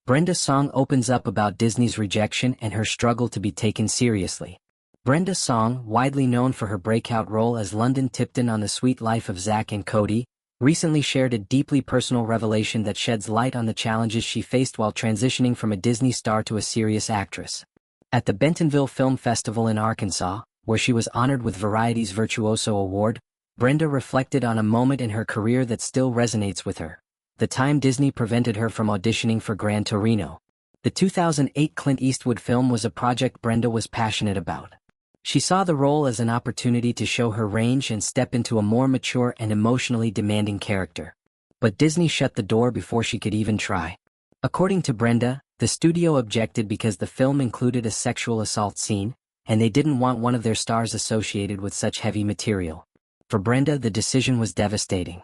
Brenda Song opens up about Disney's rejection and her struggle to be taken seriously. Brenda Song, widely known for her breakout role as London Tipton on The Sweet Life of Zack and Cody, recently shared a deeply personal revelation that sheds light on the challenges she faced while transitioning from a Disney star to a serious actress. At the Bentonville Film Festival in Arkansas, where she was honored with Variety's Virtuoso award, Brenda reflected on a moment in her career that still resonates with her: the time Disney prevented her from auditioning for Gran Torino. The 2008 Clint Eastwood film was a project Brenda was passionate about. She saw the role as an opportunity to show her range and step into a more mature and emotionally demanding character. But Disney shut the door before she could even try. According to Brenda, the studio objected because the film included a sexual assault scene, and they didn't want one of their stars associated with such heavy material. For Brenda, the decision was devastating.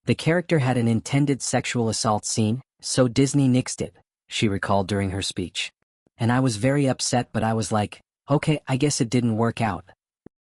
The character had an intended sexual assault scene, so Disney nixed it, she recalled during her speech. And I was very upset, but I was like, okay, I guess it didn't work out.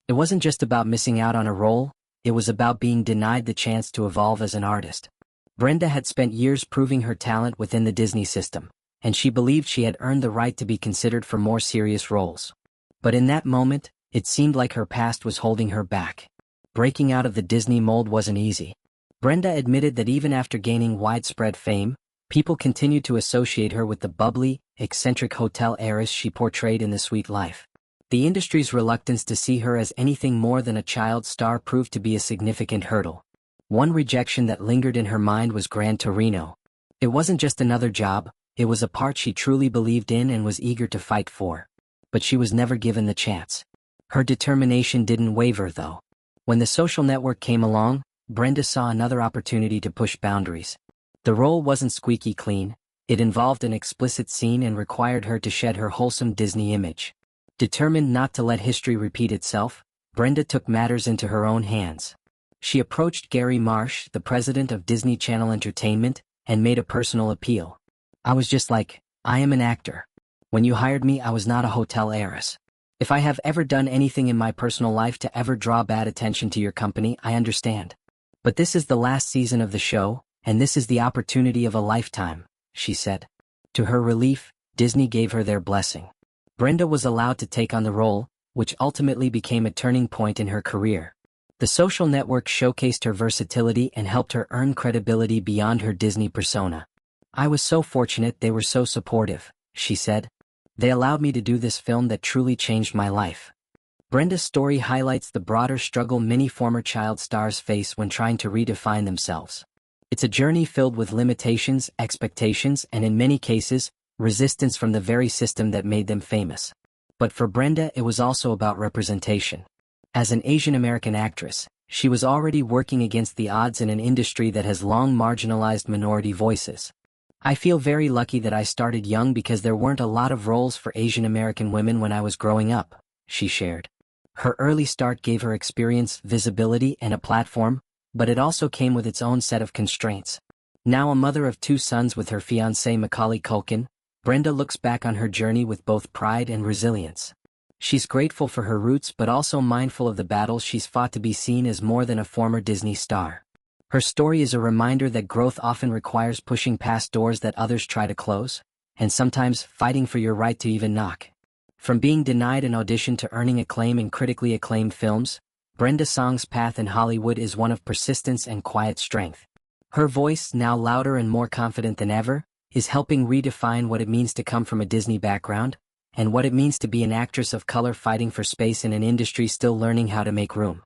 It wasn't just about missing out on a role, it was about being denied the chance to evolve as an artist. Brenda had spent years proving her talent within the Disney system, and she believed she had earned the right to be considered for more serious roles. But in that moment, it seemed like her past was holding her back. Breaking out of the Disney mold wasn't easy. Brenda admitted that even after gaining widespread fame, people continued to associate her with the bubbly, eccentric hotel heiress she portrayed in The Sweet Life. The industry's reluctance to see her as anything more than a child star proved to be a significant hurdle. One rejection that lingered in her mind was Gran Torino. It wasn't just another job, it was a part she truly believed in and was eager to fight for. But she was never given the chance. Her determination didn't waver, though. When The Social Network came along, Brenda saw another opportunity to push boundaries. The role wasn't squeaky clean, it involved an explicit scene and required her to shed her wholesome Disney image. Determined not to let history repeat itself, Brenda took matters into her own hands. She approached Gary Marsh, the president of Disney Channel Entertainment, and made a personal appeal. I was just like, I am an actor. When you hired me, I was not a hotel heiress. If I have ever done anything in my personal life to ever draw bad attention to your company, I understand. But this is the last season of the show, and this is the opportunity of a lifetime, she said. To her relief, Disney gave her their blessing. Brenda was allowed to take on the role, which ultimately became a turning point in her career. The Social Network showcased her versatility and helped her earn credibility beyond her Disney persona. I was so fortunate, they were so supportive, she said. They allowed me to do this film that truly changed my life. Brenda's story highlights the broader struggle many former child stars face when trying to redefine themselves. It's a journey filled with limitations, expectations, and in many cases, resistance from the very system that made them famous. But for Brenda, it was also about representation. As an Asian American actress, she was already working against the odds in an industry that has long marginalized minority voices. I feel very lucky that I started young because there weren't a lot of roles for Asian American women when I was growing up, she shared. Her early start gave her experience, visibility, and a platform, but it also came with its own set of constraints. Now a mother of 2 sons with her fiancé Macaulay Culkin, Brenda looks back on her journey with both pride and resilience. She's grateful for her roots but also mindful of the battles she's fought to be seen as more than a former Disney star. Her story is a reminder that growth often requires pushing past doors that others try to close, and sometimes fighting for your right to even knock. From being denied an audition to earning acclaim in critically acclaimed films, Brenda Song's path in Hollywood is one of persistence and quiet strength. Her voice, now louder and more confident than ever, is helping redefine what it means to come from a Disney background, and what it means to be an actress of color fighting for space in an industry still learning how to make room.